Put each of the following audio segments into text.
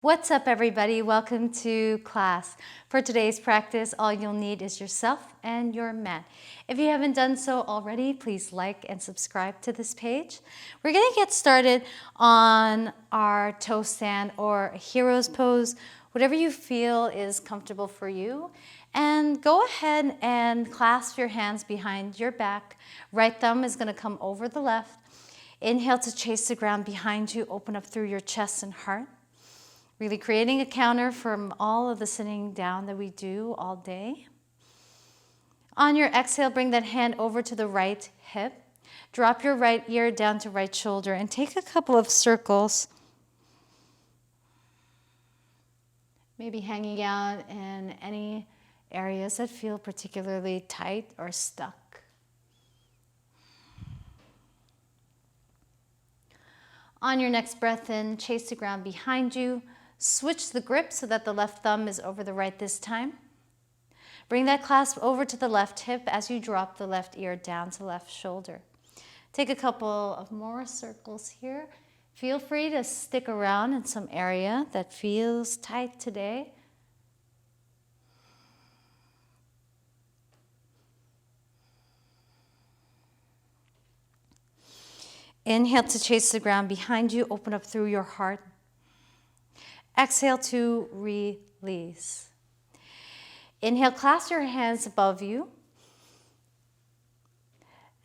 What's up, everybody? Welcome to class. For today's practice, all you'll need is yourself and your mat. If you haven't done so already, please like and subscribe to this page. We're going to get started on our toe stand or a hero's pose, whatever you feel is comfortable for you. And go ahead and clasp your hands behind your back. Right thumb is going to come over the left. Inhale to chase the ground behind you. Open up through your chest and heart. Really creating a counter from all of the sitting down that we do all day. On your exhale, bring that hand over to the right hip. Drop your right ear down to right shoulder and take a couple of circles. Maybe hanging out in any areas that feel particularly tight or stuck. On your next breath in, chase the ground behind you. Switch the grip so that the left thumb is over the right this time. Bring that clasp over to the left hip as you drop the left ear down to left shoulder. Take a couple of more circles here. Feel free to stick around in some area that feels tight today. Inhale to chase the ground behind you. Open up through your heart. Exhale to release. Inhale, clasp your hands above you.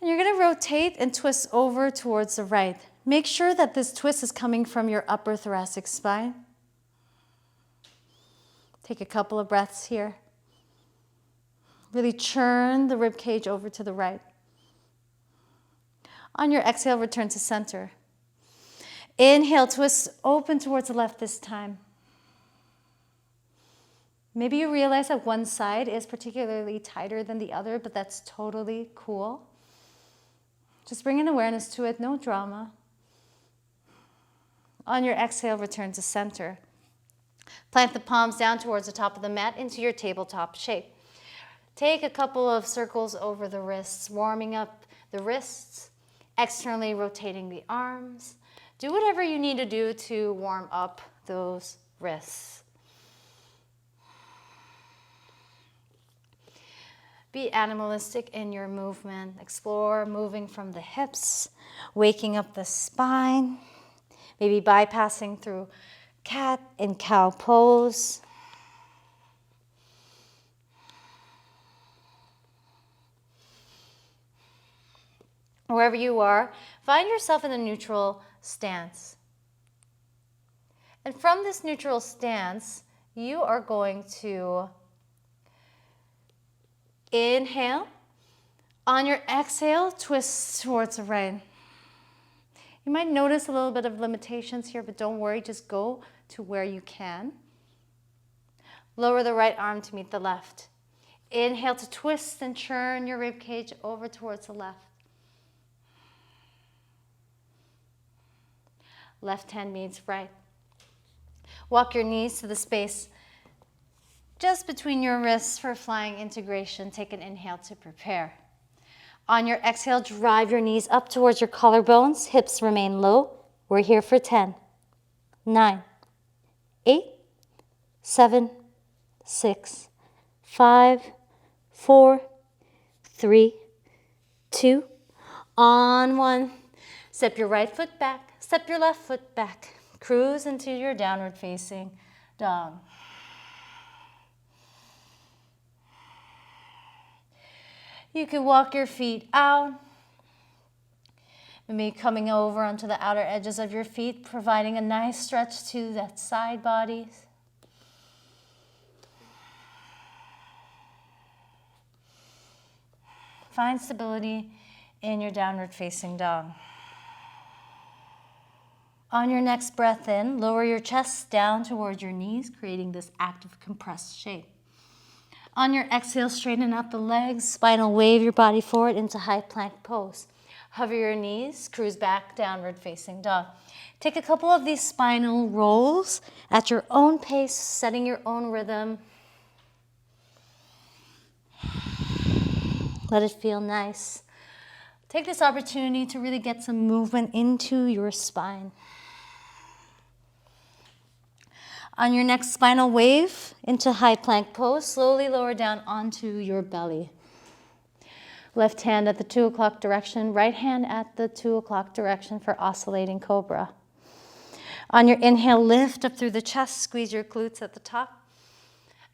And you're going to rotate and twist over towards the right. Make sure that this twist is coming from your upper thoracic spine. Take a couple of breaths here. Really churn the rib cage over to the right. On your exhale, return to center. Inhale, twist open towards the left this time. Maybe you realize that one side is particularly tighter than the other, but that's totally cool. Just bring an awareness to it, no drama. On your exhale, return to center. Plant the palms down towards the top of the mat into your tabletop shape. Take a couple of circles over the wrists, warming up the wrists, externally rotating the arms. Do whatever you need to do to warm up those wrists. Be animalistic in your movement. Explore moving from the hips, waking up the spine, maybe bypassing through cat and cow pose. Wherever you are, find yourself in a neutral stance. And from this neutral stance, you are going to inhale. On your exhale, twist towards the right. You might notice a little bit of limitations here, but don't worry, just go to where you can. Lower the right arm to meet the left. Inhale to twist and churn your rib cage over towards the left. Left hand meets right. Walk your knees to the space just between your wrists for flying integration. Take an inhale to prepare. On your exhale, drive your knees up towards your collarbones. Hips remain low. We're here for 10, 9, 8, 7, 6, 5, 4, 3, 2, on 1. Step your right foot back. Step your left foot back. Cruise into your downward facing dog. You can walk your feet out, maybe coming over onto the outer edges of your feet, providing a nice stretch to that side body. Find stability in your downward facing dog. On your next breath in, lower your chest down towards your knees, creating this active compressed shape. On your exhale, straighten out the legs, spinal wave your body forward into high plank pose. Hover your knees, cruise back, downward facing dog. Take a couple of these spinal rolls at your own pace, setting your own rhythm. Let it feel nice. Take this opportunity to really get some movement into your spine. On your next spinal wave into high plank pose, slowly lower down onto your belly. Left hand at the 2 o'clock direction, right hand at the 2 o'clock direction for oscillating cobra. On your inhale, lift up through the chest, squeeze your glutes at the top.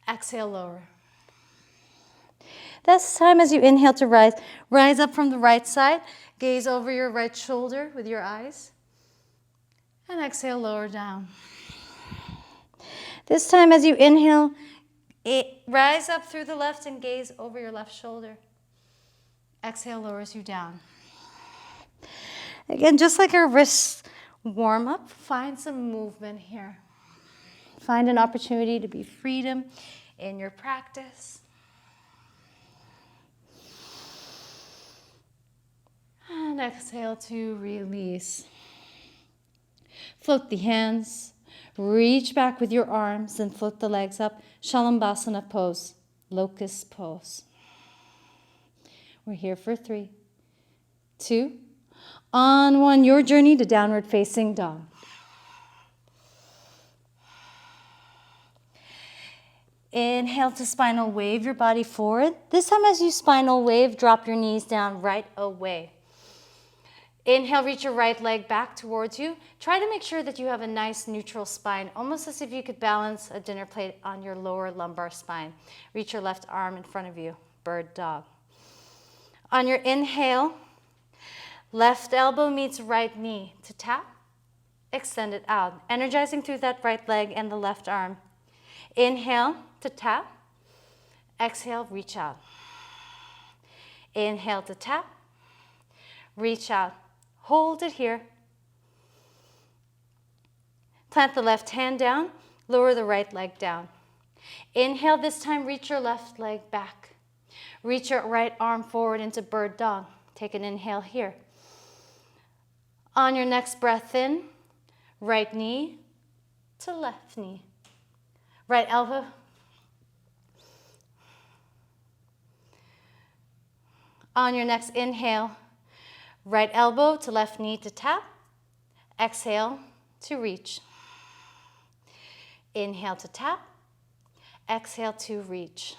Exhale, lower. This time as you inhale to rise, rise up from the right side, gaze over your right shoulder with your eyes, and exhale, lower down. This time as you inhale, rise up through the left and gaze over your left shoulder. Exhale, lowers you down. Again, just like our wrists warm up, find some movement here. Find an opportunity to be freedom in your practice. And exhale to release. Float the hands, reach back with your arms and float the legs up. Shalambhasana pose, locust pose. We're here for 3, 2, on 1, your journey to downward facing dog. Inhale to spinal wave your body forward. This time as you spinal wave, drop your knees down right away. Inhale, reach your right leg back towards you. Try to make sure that you have a nice neutral spine, almost as if you could balance a dinner plate on your lower lumbar spine. Reach your left arm in front of you, bird dog. On your inhale, left elbow meets right knee to tap, extend it out, energizing through that right leg and the left arm. Inhale to tap, exhale, reach out. Inhale to tap, reach out. Hold it here. Plant the left hand down, lower the right leg down. Inhale, this time reach your left leg back. Reach your right arm forward into bird dog. Take an inhale here. On your next breath in, right knee to left knee. Right elbow. On your next inhale, right elbow to left knee to tap. Exhale to reach. Inhale to tap. Exhale to reach.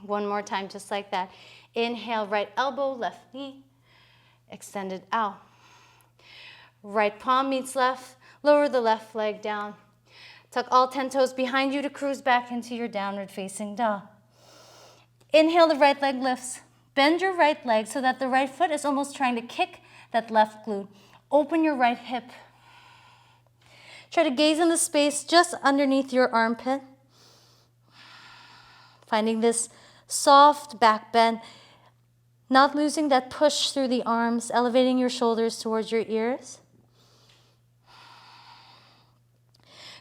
One more time, just like that. Inhale, right elbow, left knee, extend it out. Right palm meets left, lower the left leg down. Tuck all 10 toes behind you to cruise back into your downward facing dog. Inhale, the right leg lifts. Bend your right leg so that the right foot is almost trying to kick that left glute. Open your right hip. Try to gaze in the space just underneath your armpit. Finding this soft back bend, not losing that push through the arms, elevating your shoulders towards your ears.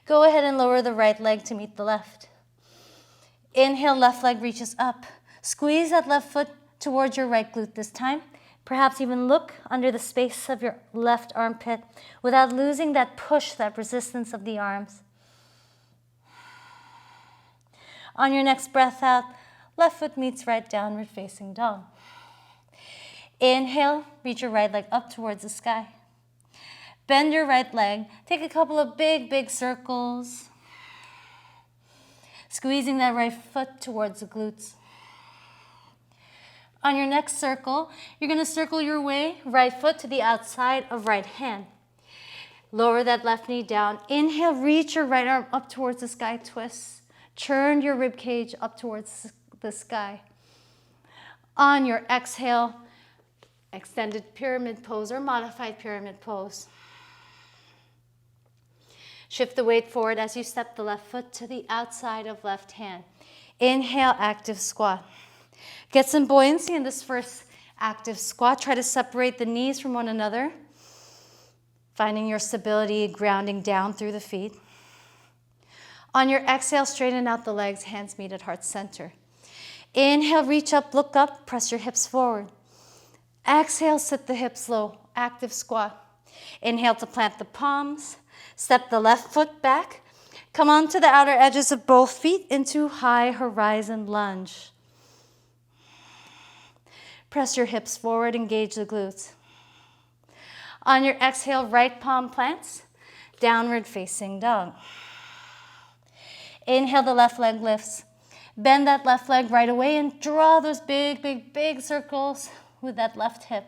Go ahead and lower the right leg to meet the left. Inhale, left leg reaches up. Squeeze that left foot towards your right glute this time. Perhaps even look under the space of your left armpit without losing that push, that resistance of the arms. On your next breath out, left foot meets right downward facing dog. Inhale, reach your right leg up towards the sky. Bend your right leg. Take a couple of big circles. Squeezing that right foot towards the glutes. On your next circle, you're going to circle your way, right foot to the outside of right hand. Lower that left knee down. Inhale, reach your right arm up towards the sky, twist. Turn your rib cage up towards the sky. On your exhale, extended pyramid pose or modified pyramid pose. Shift the weight forward as you step the left foot to the outside of left hand. Inhale, active squat. Get some buoyancy in this first active squat. Try to separate the knees from one another. Finding your stability, grounding down through the feet. On your exhale, straighten out the legs, hands meet at heart center. Inhale, reach up, look up, press your hips forward. Exhale, sit the hips low, active squat. Inhale to plant the palms, step the left foot back. Come onto the outer edges of both feet into high horizon lunge. Press your hips forward, engage the glutes. On your exhale, right palm plants, downward facing dog. Inhale, the left leg lifts. Bend that left leg right away and draw those big, big, big circles with that left hip.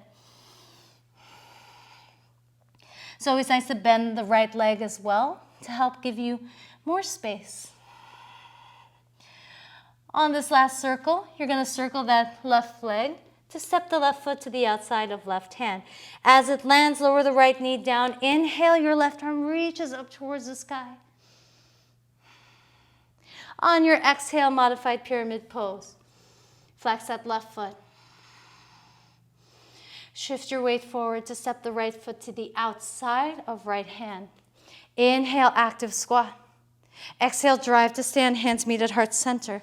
It's always nice to bend the right leg as well to help give you more space. On this last circle, you're going to circle that left leg to step the left foot to the outside of left hand. As it lands, lower the right knee down. Inhale, your left arm reaches up towards the sky. On your exhale, modified pyramid pose. Flex that left foot. Shift your weight forward to step the right foot to the outside of right hand. Inhale, active squat. Exhale, drive to stand, hands meet at heart center.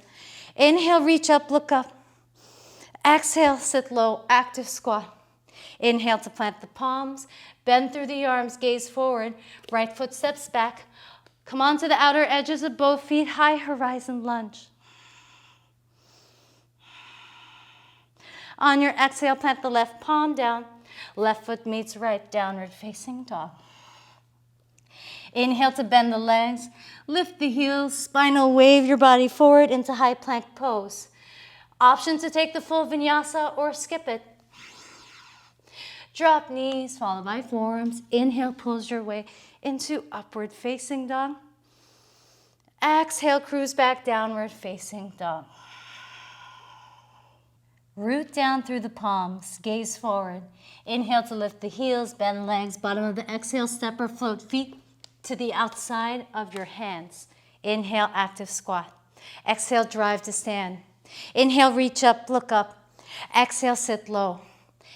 Inhale, reach up, look up. Exhale, sit low, active squat. Inhale to plant the palms, bend through the arms, gaze forward. Right foot steps back. Come on to the outer edges of both feet, high horizon lunge. On your exhale, plant the left palm down. Left foot meets right, downward facing dog. Inhale to bend the legs. Lift the heels, spinal wave your body forward into high plank pose. Option to take the full vinyasa or skip it. Drop knees, followed by forearms. Inhale, pulls your way into upward facing dog. Exhale, cruise back, downward facing dog. Root down through the palms, gaze forward. Inhale to lift the heels, bend legs. Bottom of the exhale, step or float feet to the outside of your hands. Inhale, active squat. Exhale, drive to stand. Inhale, reach up, look up. Exhale, sit low.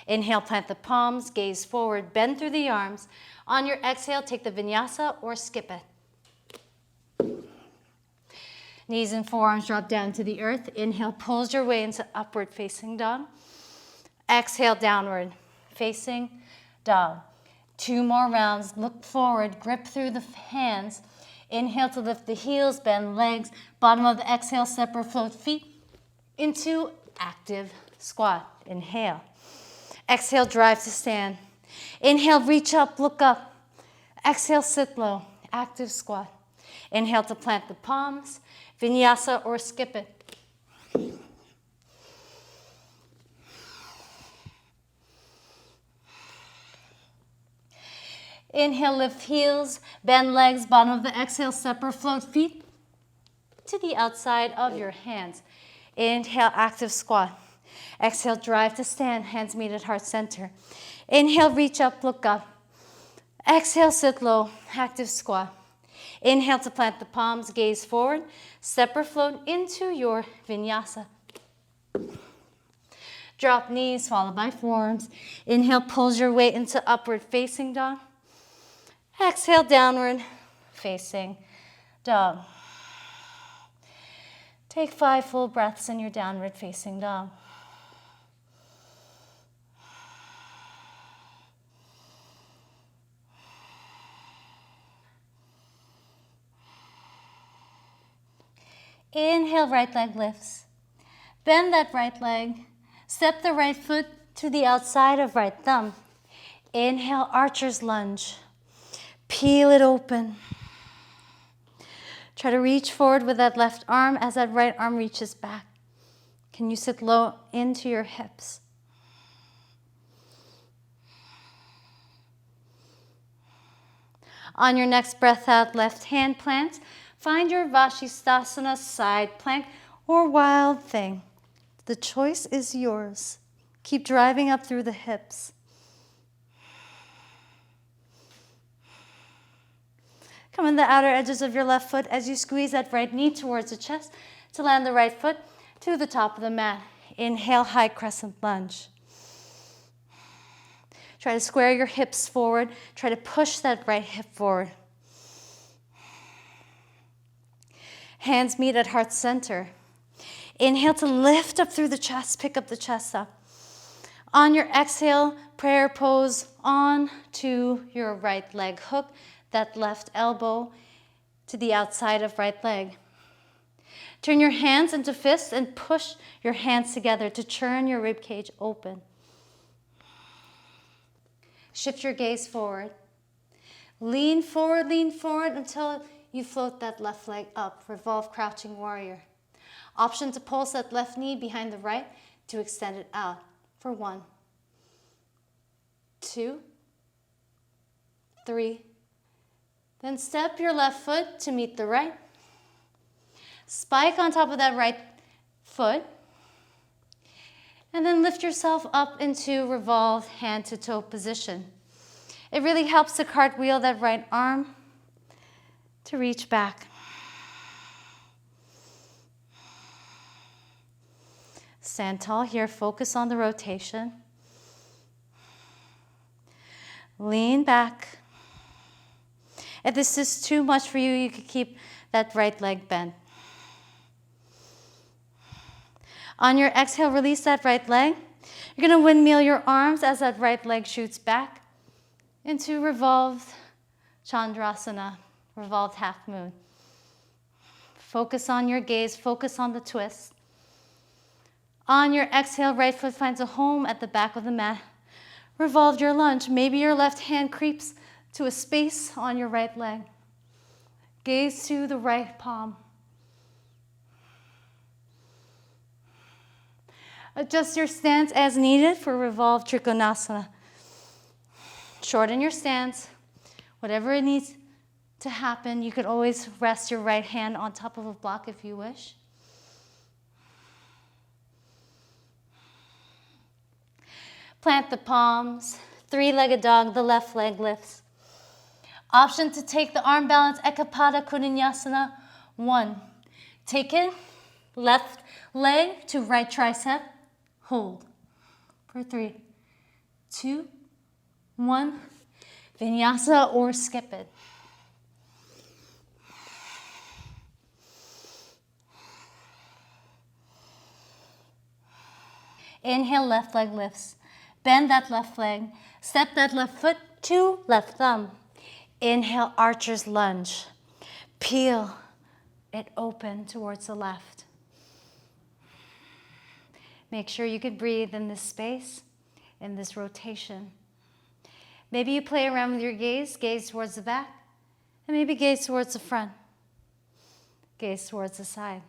Inhale, plant the palms, gaze forward, bend through the arms. On your exhale, take the vinyasa or skip it. Knees and forearms drop down to the earth. Inhale, pulls your way into upward facing dog. Exhale, downward facing dog. 2 more rounds. Look forward, grip through the hands. Inhale to lift the heels, bend legs. Bottom of the exhale, step or float feet into active squat. Inhale. Exhale, drive to stand. Inhale, reach up, look up. Exhale, sit low, active squat. Inhale to plant the palms, vinyasa or skip it. Inhale, lift heels, bend legs, bottom of the exhale, step or float feet to the outside of your hands. Inhale, active squat. Exhale, drive to stand, hands meet at heart center. Inhale, reach up, look up. Exhale, sit low, active squat. Inhale to plant the palms, gaze forward, step or float into your vinyasa. Drop knees, followed by forearms. Inhale, pulls your weight into upward facing dog. Exhale, downward facing dog. Take 5 full breaths in your downward facing dog. Inhale, right leg lifts. Bend that right leg. Step the right foot to the outside of right thumb. Inhale, archer's lunge. Peel it open. Try to reach forward with that left arm as that right arm reaches back. Can you sit low into your hips? On your next breath out, left hand plant. Find your Vashisthasana side plank or wild thing. The choice is yours. Keep driving up through the hips. Come on the outer edges of your left foot as you squeeze that right knee towards the chest to land the right foot to the top of the mat. Inhale, high crescent lunge. Try to square your hips forward. Try to push that right hip forward. Hands meet at heart center. Inhale to lift up through the chest, pick up the chest up. On your exhale, prayer pose on to your right leg. Hook that left elbow to the outside of right leg. Turn your hands into fists and push your hands together to churn your rib cage open. Shift your gaze forward. Lean forward until you float that left leg up, revolve crouching warrior. Option to pulse that left knee behind the right to extend it out for 1, 2, 3. Then step your left foot to meet the right. Spike on top of that right foot. And then lift yourself up into revolved hand to toe position. It really helps to cartwheel that right arm to reach back. Stand tall here, focus on the rotation. Lean back. If this is too much for you, you can keep that right leg bent. On your exhale, release that right leg. You're going to windmill your arms as that right leg shoots back into revolved Chandrasana, revolved half moon. Focus on your gaze, focus on the twist. On your exhale, right foot finds a home at the back of the mat. Revolve your lunge. Maybe your left hand creeps to a space on your right leg. Gaze to the right palm. Adjust your stance as needed for revolved Trikonasana. Shorten your stance. Whatever it needs to happen, you could always rest your right hand on top of a block if you wish. Plant the palms. Three-legged dog, the left leg lifts. Option to take the arm balance, Ekapada Vinyasa. 1. Take it, left leg to right tricep. Hold for 3, 2, 1. Vinyasa or skip it. Inhale, left leg lifts. Bend that left leg. Step that left foot to left thumb. Inhale, archer's lunge. Peel it open towards the left. Make sure you can breathe in this space, in this rotation. Maybe you play around with your gaze towards the back, and maybe gaze towards the front, gaze towards the side.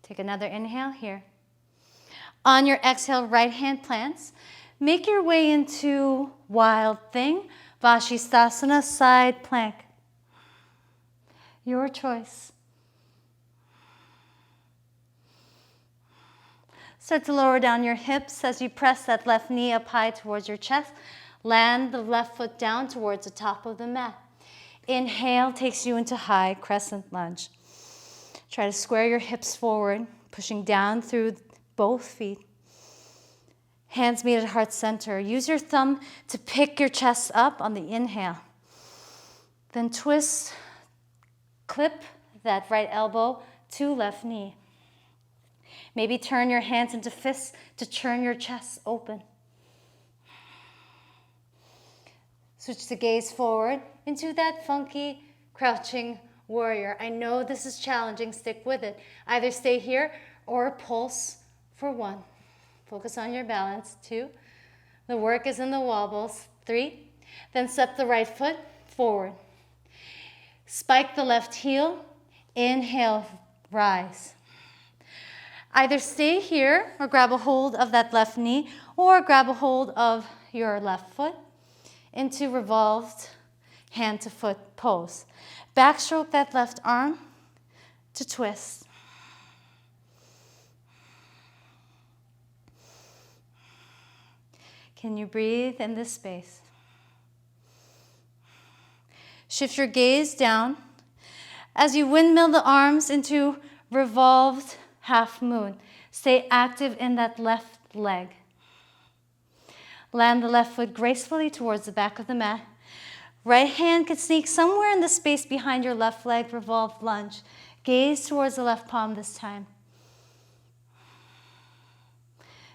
Take another inhale here. On your exhale, right hand plants. Make your way into Wild Thing, Vashisthasana, side plank. Your choice. Start to lower down your hips as you press that left knee up high towards your chest. Land the left foot down towards the top of the mat. Inhale takes you into high crescent lunge. Try to square your hips forward, pushing down through both feet. Hands meet at heart center. Use your thumb to pick your chest up on the inhale. Then twist, clip that right elbow to left knee. Maybe turn your hands into fists to turn your chest open. Switch the gaze forward into that funky crouching warrior. I know this is challenging. Stick with it. Either stay here or pulse for 1. Focus on your balance. 2. The work is in the wobbles. 3. Then step the right foot forward. Spike the left heel. Inhale, rise. Either stay here or grab a hold of that left knee or grab a hold of your left foot into revolved hand to foot pose. Backstroke that left arm to twist. Can you breathe in this space? Shift your gaze down as you windmill the arms into revolved half moon. Stay active in that left leg. Land the left foot gracefully towards the back of the mat. Right hand could sneak somewhere in the space behind your left leg, revolved lunge. Gaze towards the left palm this time.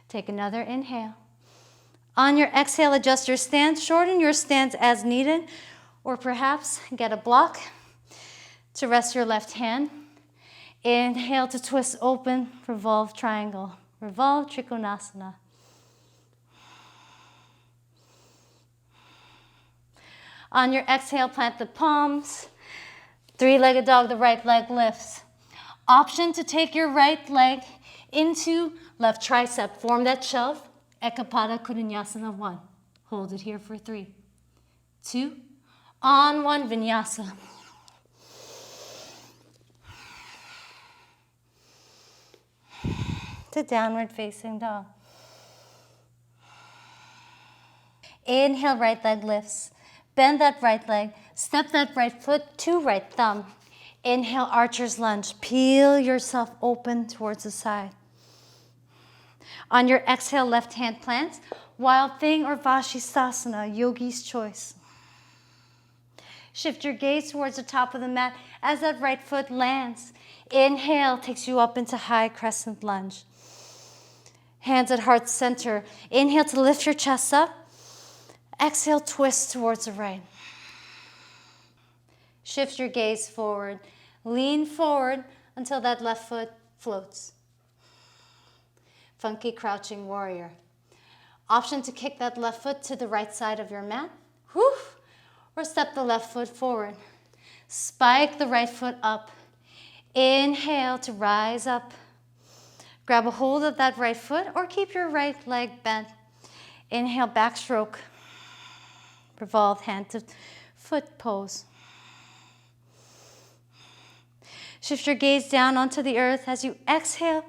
Take another inhale. On your exhale, adjust your stance. Shorten your stance as needed, or perhaps get a block to rest your left hand. Inhale to twist open, revolve triangle, revolve Trikonasana. On your exhale, plant the palms. Three-legged dog, the right leg lifts. Option to take your right leg into left tricep. Form that shelf. Ekapada Vinyasa 1. Hold it here for 3, 2, on 1, Vinyasa. To downward facing dog. Inhale, right leg lifts. Bend that right leg. Step that right foot to right thumb. Inhale, archer's lunge. Peel yourself open towards the side. On your exhale, left hand plants. Wild thing or Vashisthasana, yogi's choice. Shift your gaze towards the top of the mat as that right foot lands. Inhale takes you up into high crescent lunge. Hands at heart center. Inhale to lift your chest up. Exhale, twist towards the right. Shift your gaze forward. Lean forward until that left foot floats. Funky crouching warrior. Option to kick that left foot to the right side of your mat. Whew. Or step the left foot forward. Spike the right foot up. Inhale to rise up. Grab a hold of that right foot or keep your right leg bent. Inhale, backstroke. Revolve hand to foot pose. Shift your gaze down onto the earth as you exhale.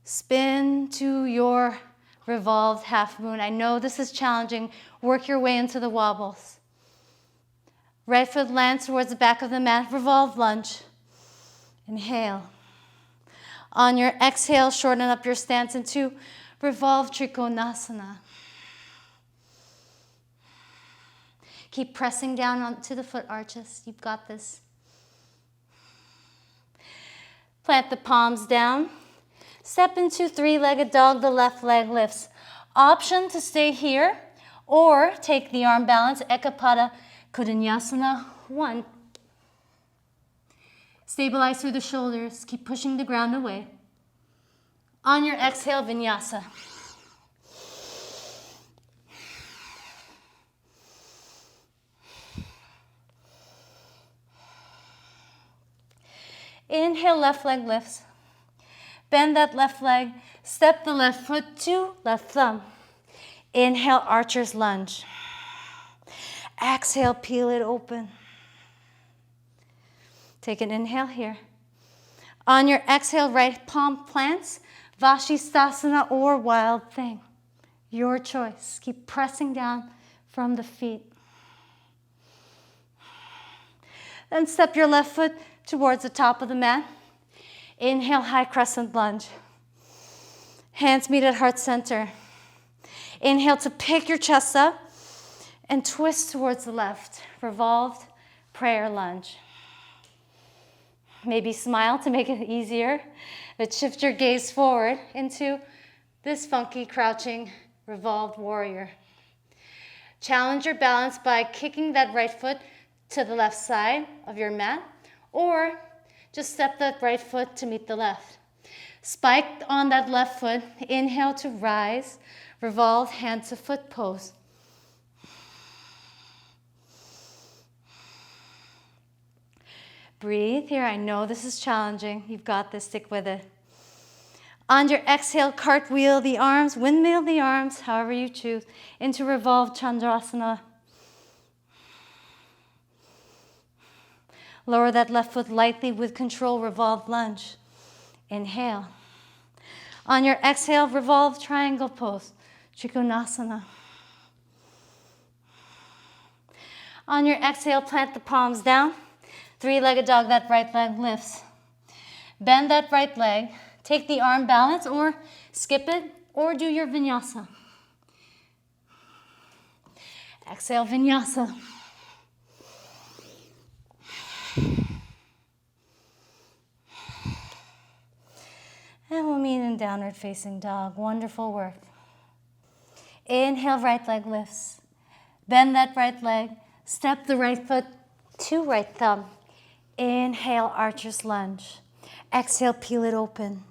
Spin to your revolved half moon. I know this is challenging. Work your way into the wobbles. Right foot lands towards the back of the mat. Revolve lunge. Inhale. On your exhale, shorten up your stance into revolved trikonasana. Keep pressing down onto the foot arches. You've got this. Plant the palms down. Step into three-legged dog. The left leg lifts. Option to stay here or take the arm balance. Ekapada Vinyasa 1. Stabilize through the shoulders. Keep pushing the ground away. On your exhale, Vinyasa. Inhale, left leg lifts. Bend that left leg. Step the left foot to left thumb. Inhale, archer's lunge. Exhale, peel it open. Take an inhale here. On your exhale, right palm plants, Vashisthasana or wild thing. Your choice. Keep pressing down from the feet. Then step your left foot towards the top of the mat. Inhale, high crescent lunge. Hands meet at heart center. Inhale to pick your chest up and twist towards the left. Revolved prayer lunge. Maybe smile to make it easier, but shift your gaze forward into this funky crouching revolved warrior. Challenge your balance by kicking that right foot to the left side of your mat, or just step that right foot to meet the left. Spike on that left foot. Inhale to rise. Revolve hand to foot pose. Breathe here. I know this is challenging. You've got this. Stick with it. On your exhale, cartwheel the arms, windmill the arms, however you choose, into revolved Chandrasana. Lower that left foot lightly with control, revolved lunge. Inhale. On your exhale, revolved triangle pose, Trikonasana. On your exhale, plant the palms down. Three-legged dog, that right leg lifts. Bend that right leg. Take the arm balance or skip it or do your vinyasa. Exhale, vinyasa. And we'll meet in downward facing dog. Wonderful work. Inhale, right leg lifts. Bend that right leg. Step the right foot to right thumb. Inhale, archer's lunge. Exhale, peel it open.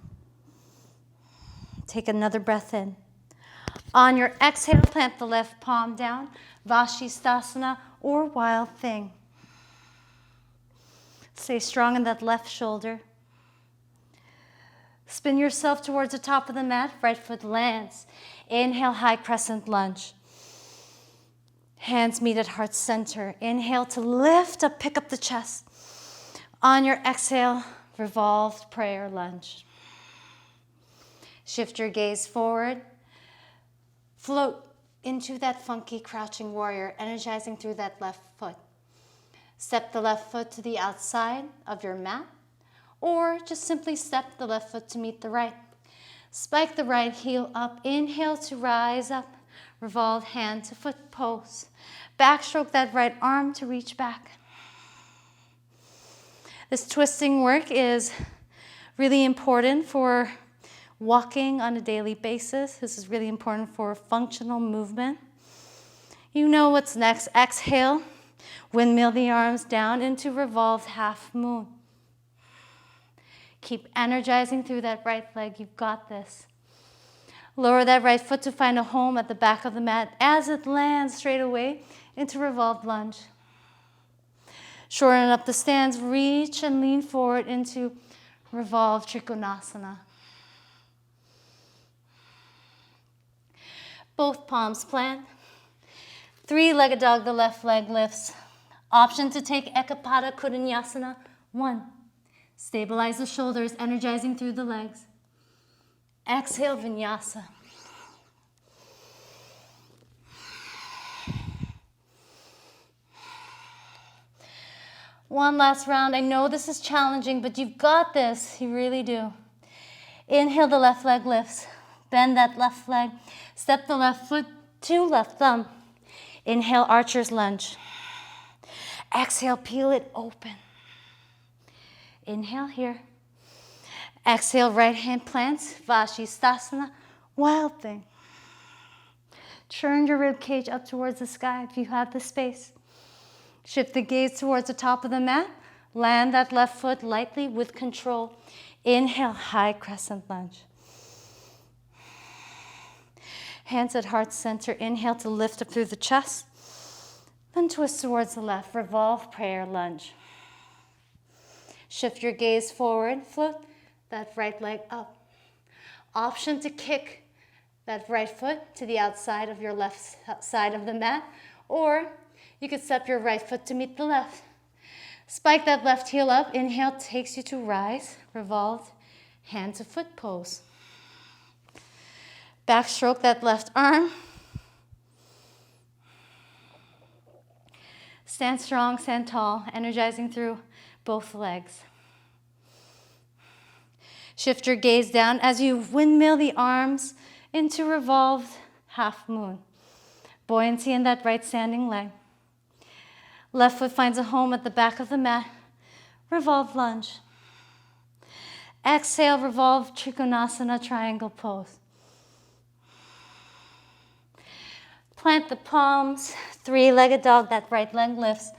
Take another breath in. On your exhale, plant the left palm down. Vashisthasana or wild thing. Stay strong in that left shoulder. Spin yourself towards the top of the mat. Right foot lands. Inhale, high crescent lunge. Hands meet at heart center. Inhale to lift up, pick up the chest. On your exhale, revolved prayer lunge. Shift your gaze forward. Float into that funky crouching warrior, energizing through that left foot. Step the left foot to the outside of your mat, or just simply step the left foot to meet the right. Spike the right heel up. Inhale to rise up. Revolve hand to foot pose. Backstroke that right arm to reach back. This twisting work is really important for walking on a daily basis. This is really important for functional movement. You know what's next. Exhale, windmill the arms down into revolved half moon. Keep energizing through that right leg. You've got this. Lower that right foot to find a home at the back of the mat as it lands straight away into revolved lunge. Shorten up the stance, reach and lean forward into revolved trikonasana. Both palms plant. Three-legged dog, the left leg lifts. Option to take Ekapada Kudinyasana. 1. Stabilize the shoulders, energizing through the legs. Exhale, Vinyasa. One last round. I know this is challenging, but you've got this. You really do. Inhale, the left leg lifts. Bend that left leg. Step the left foot to left thumb. Inhale, archer's lunge. Exhale, peel it open. Inhale here. Exhale, right hand plants, Vashisthasana, wild thing. Turn your rib cage up towards the sky if you have the space. Shift the gaze towards the top of the mat. Land that left foot lightly with control. Inhale, high crescent lunge. Hands at heart center. Inhale to lift up through the chest. Then twist towards the left. Revolve prayer lunge. Shift your gaze forward. Float that right leg up. Option to kick that right foot to the outside of your left side of the mat, or you could step your right foot to meet the left. Spike that left heel up. Inhale takes you to rise, revolved, hand to foot pose. Backstroke that left arm. Stand strong, stand tall, energizing through both legs. Shift your gaze down as you windmill the arms into revolved half moon. Buoyancy in that right standing leg. Left foot finds a home at the back of the mat. Revolved lunge. Exhale, revolved trikonasana triangle pose. Plant the palms, three-legged dog, that right leg lifts.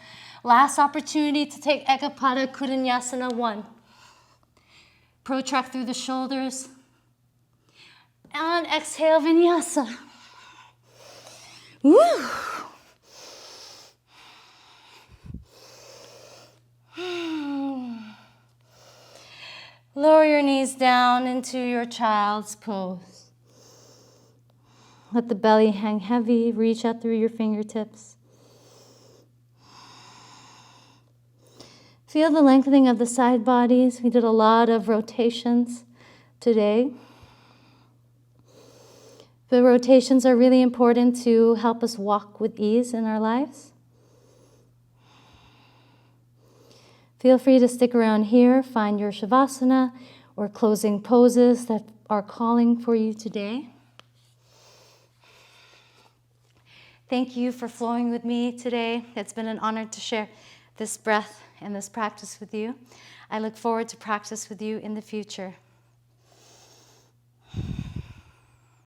Last opportunity to take Ekapada Kudinyasana 1. Protract through the shoulders. And exhale, Vinyasa. Woo! Lower your knees down into your child's pose. Let the belly hang heavy. Reach out through your fingertips. Feel the lengthening of the side bodies. We did a lot of rotations today. The rotations are really important to help us walk with ease in our lives. Feel free to stick around here, find your Shavasana or closing poses that are calling for you today. Thank you for flowing with me today. It's been an honor to share this breath and this practice with you. I look forward to practice with you in the future.